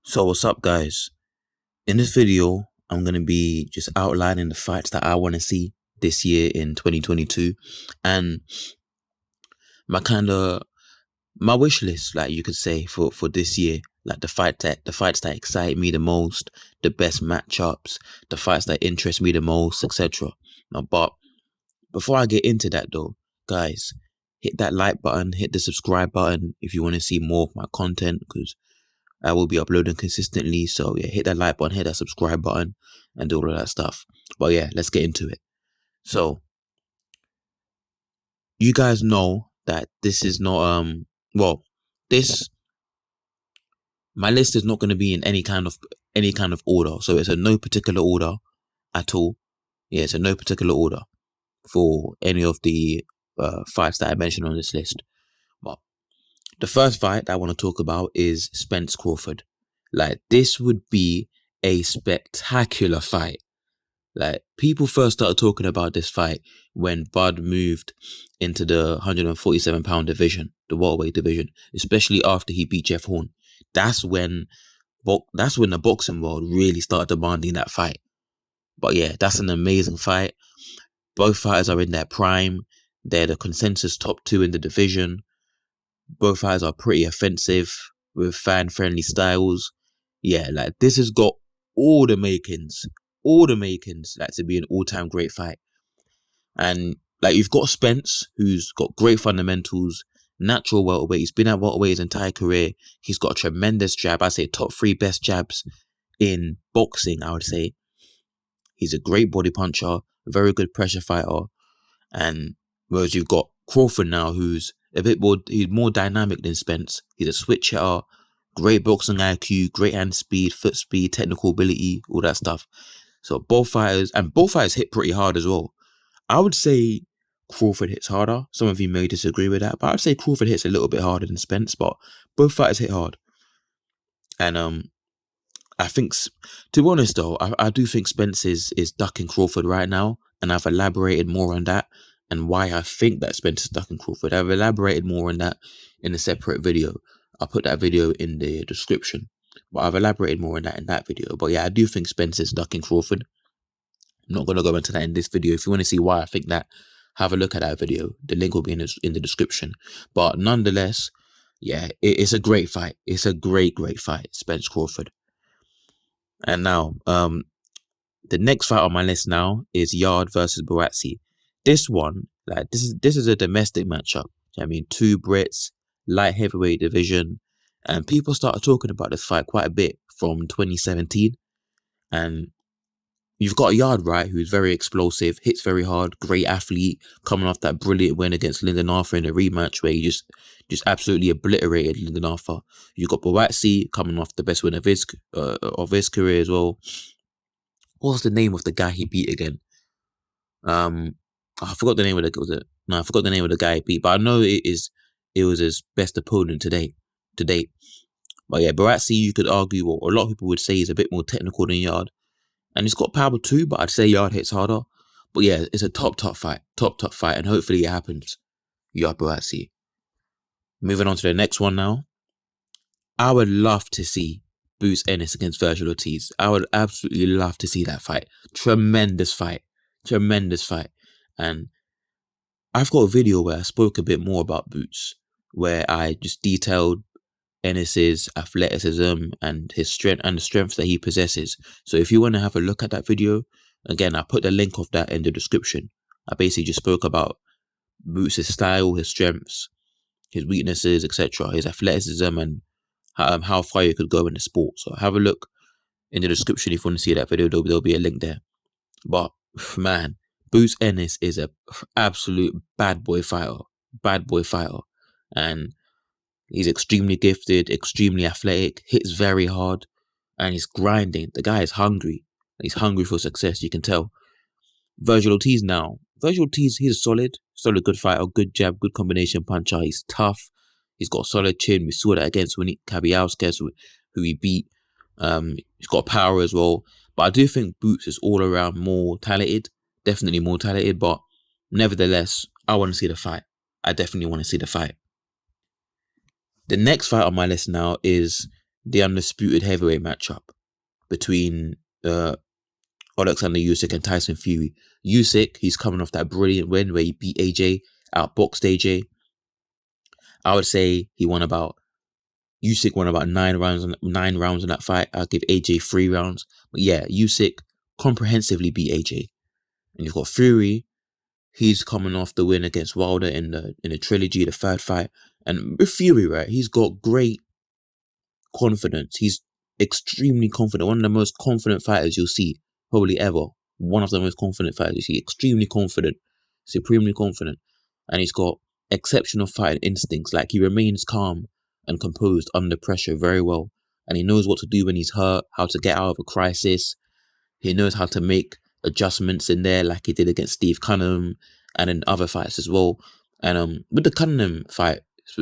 So what's up, guys? In this video, I'm going to be just outlining the fights that I want to see this year in 2022 and my kind of my wish list, like you could say, for this year, like the fights that excite me the most, the best matchups, the fights that interest me the most, etc. Now, but before I get into that though, guys, hit that like button, hit the subscribe button if you want to see more of my content, because I will be uploading consistently. So yeah, hit that like button, hit that subscribe button, and do all of that stuff. But yeah, let's get into it. So you guys know that this is not well, this my list is not going to be in any kind of order. So it's a no particular order at all. Yeah, it's a no particular order for any of the fights that I mentioned on this list. But the first fight that I want to talk about is Spence Crawford. Like, this would be a spectacular fight. Like, people first started talking about this fight when Bud moved into the 147-pound division, the welterweight division, especially after he beat Jeff Horn. That's when the boxing world really started demanding that fight. But yeah, that's an amazing fight. Both fighters are in their prime. They're the consensus top two in the division. Both fighters are pretty offensive with fan-friendly styles. Yeah, like, this has got all the makings, like, to be an all-time great fight. And like, you've got Spence, who's got great fundamentals, natural welterweight. He's been at welterweight his entire career. He's got a tremendous jab. I'd say top three best jabs in boxing, I would say. He's a great body puncher, very good pressure fighter. And whereas you've got Crawford now, who's he's more dynamic than Spence. He's a switch hitter, great boxing IQ, great hand speed, foot speed, technical ability, all that stuff. So both fighters hit pretty hard as well. I would say Crawford hits harder. Some of you may disagree with that, but I'd say Crawford hits a little bit harder than Spence, but both fighters hit hard. And I think, to be honest though, I do think Spence is ducking Crawford right now, and I've elaborated more on that and why I think that Spence is ducking Crawford. I've elaborated more on that in a separate video. I'll put that video in the description, but I've elaborated more on that in that video. But yeah, I do think Spence is ducking Crawford. I'm not going to go into that in this video. If you want to see why I think that, have a look at that video. The link will be in the description. But nonetheless, yeah, it's a great fight. It's a great fight, Spence Crawford. And now, the next fight on my list now is Yard versus Buatsi. This one, like, this is a domestic matchup. I mean, two Brits, light heavyweight division, and people started talking about this fight quite a bit from 2017. And you've got Yard, right, who's very explosive, hits very hard, great athlete, coming off that brilliant win against Lyndon Arthur in the rematch where he just absolutely obliterated Lyndon Arthur. You've got Buatsi coming off the best win of his career as well. What was the name of the guy he beat again? I forgot the name of I forgot the name of the guy he beat, but I know it was his best opponent to date. But yeah, Buatsi, you could argue, or a lot of people would say, he's a bit more technical than Yard. And he's got power too, but I'd say Yard hits harder. But yeah, it's a top fight, and hopefully it happens. Yard Buatsi. Moving on to the next one now. I would love to see Boots Ennis against Virgil Ortiz. I would absolutely love to see that fight. Tremendous fight. And I've got a video where I spoke a bit more about Boots, where I just detailed Ennis's athleticism and his strength and the strength that he possesses. So if you want to have a look at that video, again, I put the link of that in the description. I basically just spoke about Boots' style, his strengths, his weaknesses, etc., his athleticism, and how far you could go in the sport. So have a look in the description if you want to see that video. There'll be a link there. But man, Boots Ennis is a absolute bad boy fighter, and he's extremely gifted, extremely athletic, hits very hard, and he's grinding. The guy is hungry. He's hungry for success, you can tell. Virgil Ortiz, he's a solid good fighter, good jab, good combination puncher. He's tough. He's got a solid chin. We saw that against Kabiauskas, who he beat. He's got power as well. But I do think Boots is all around more talented. Definitely more talented. But nevertheless, I want to see the fight. I definitely want to see the fight. The next fight on my list now is the undisputed heavyweight matchup between Alexander Usyk and Tyson Fury. Usyk, he's coming off that brilliant win where he beat AJ, outboxed AJ. I would say Usyk won about 9 rounds in that fight. I'll give AJ 3 rounds. But yeah, Usyk comprehensively beat AJ. And you've got Fury. He's coming off the win against Wilder in the trilogy, the third fight. And with Fury, right, he's got great confidence. He's extremely confident. One of the most confident fighters you'll see probably ever. One of the most confident fighters you see. Extremely confident, supremely confident, and he's got exceptional fighting instincts. Like, he remains calm and composed under pressure very well, and he knows what to do when he's hurt, how to get out of a crisis. He knows how to make adjustments in there, like he did against Steve Cunningham and in other fights as well. And with the Cunningham fight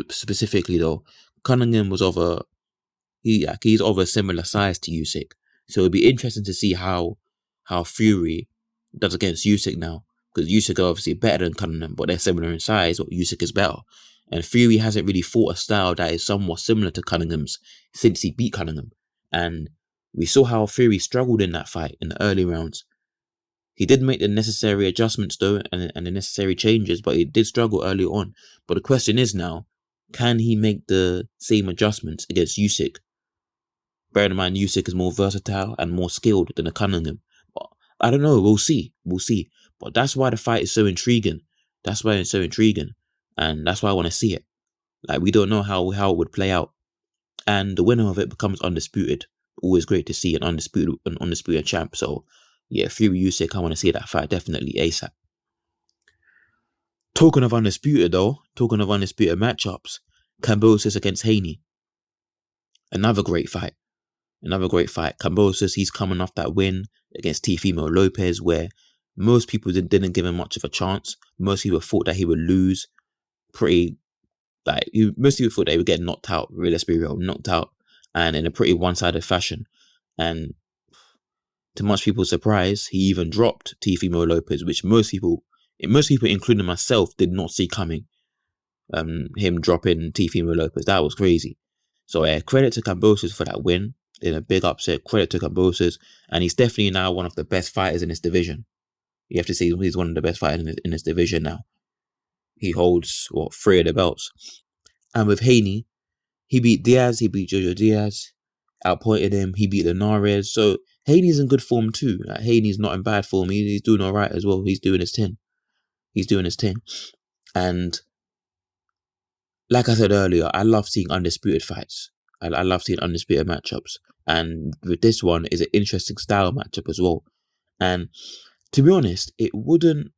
specifically, though, Cunningham was he's of a similar size to Usyk, so it'd be interesting to see how Fury does against Usyk now, because Usyk are obviously better than Cunningham, but they're similar in size. But Usyk is better, and Fury hasn't really fought a style that is somewhat similar to Cunningham's since he beat Cunningham, and we saw how Fury struggled in that fight in the early rounds. He did make the necessary adjustments though, and the necessary changes, but he did struggle early on. But the question is now, can he make the same adjustments against Usyk? Bearing in mind, Usyk is more versatile and more skilled than a Cunningham. But I don't know. We'll see. We'll see. But that's why the fight is so intriguing. That's why it's so intriguing. And that's why I want to see it. Like, we don't know how it would play out. And the winner of it becomes undisputed. Always great to see an undisputed champ. So, yeah, Fury Usyk, I want to see that fight definitely ASAP. Talking of undisputed matchups, Kambosos against Haney. Another great fight. Kambosos, he's coming off that win against Teofimo Lopez, where most people didn't give him much of a chance. Most people thought that he would lose. Most people thought that he would get knocked out. Let's be real, knocked out, and in a pretty one-sided fashion. And to much people's surprise, he even dropped Teofimo Lopez, which most people, including myself, did not see coming. Him dropping Teofimo Lopez, that was crazy. So credit to Kambosos for that win in a big upset. Credit to Kambosos, and he's definitely now one of the best fighters in this division. You have to say he's one of the best fighters in this division now. He holds 3 of the belts. And with Haney, he beat Diaz, he beat Jojo Diaz, outpointed him, he beat Linares. So Haney's in good form too. Like, Haney's not in bad form. He's doing all right as well. He's doing his thing. And like I said earlier, I love seeing undisputed fights. I love seeing undisputed matchups. And with this one, is an interesting style matchup as well. And to be honest, it wouldn't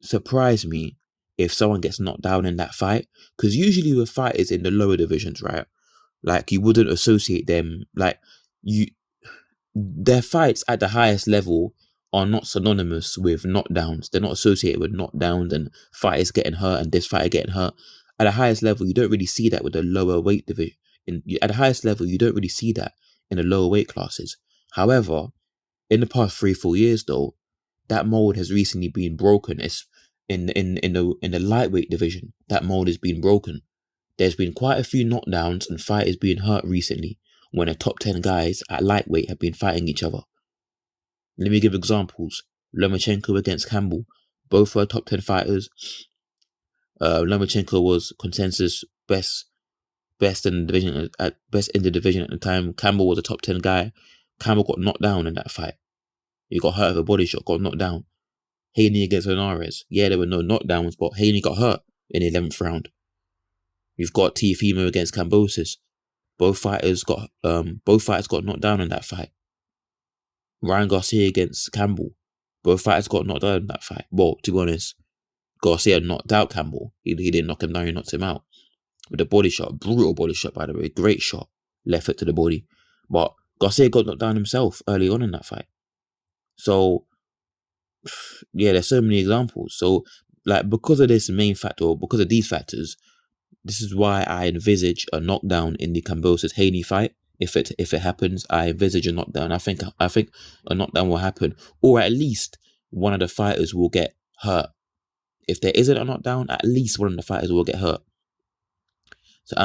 surprise me if someone gets knocked down in that fight. Because usually with fighters in the lower divisions, right? Like, you wouldn't associate them, their fights at the highest level are not synonymous with knockdowns. They're not associated with knockdowns and fighters getting hurt and this fighter getting hurt. At the highest level, you don't really see that with the lower weight division. At the highest level, you don't really see that in the lower weight classes. However, in the past 3-4 years, though, that mold has recently been broken. It's in the lightweight division. That mold has been broken. There's been quite a few knockdowns and fighters being hurt recently when the top 10 guys at lightweight have been fighting each other. Let me give examples. Lomachenko against Campbell. Both were top 10 fighters. Lomachenko was consensus best in the division at the time. Campbell was a top 10 guy. Campbell got knocked down in that fight. He got hurt with a body shot, got knocked down. Haney against Linares. Yeah, there were no knockdowns, but Haney got hurt in the 11th round. You've got Teofimo against Kambosos. Both fighters got knocked down in that fight. Ryan Garcia against Campbell. Both fighters got knocked down in that fight. Well, to be honest, Garcia knocked out Campbell. He didn't knock him down, he knocked him out. With a body shot, brutal body shot, by the way. Great shot. Left foot to the body. But Garcia got knocked down himself early on in that fight. So, yeah, there's so many examples. So, because of this main factor, or because of these factors, this is why I envisage a knockdown in the Kambosos Haney fight. If it happens, I envisage a knockdown. I think a knockdown will happen, or at least one of the fighters will get hurt. If there isn't a knockdown, at least one of the fighters will get hurt. So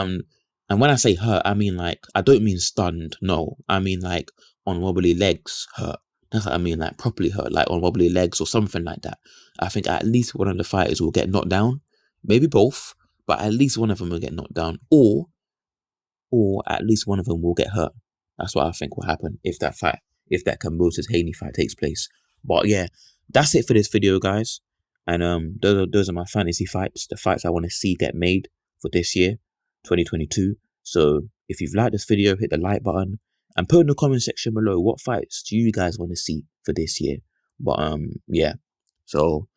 And when I say hurt, I mean like, I don't mean stunned. No, I mean like on wobbly legs hurt. That's what I mean, like properly hurt, like on wobbly legs or something like that. I think at least one of the fighters will get knocked down. Maybe both, but at least one of them will get knocked down. Or at least one of them will get hurt. That's what I think will happen if that Kambosos Haney fight takes place. But yeah, that's it for this video, guys. And those are my fantasy fights, the fights I want to see get made for this year, 2022. So if you've liked this video, hit the like button and put in the comment section below what fights do you guys want to see for this year. But yeah, so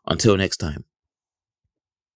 until next time.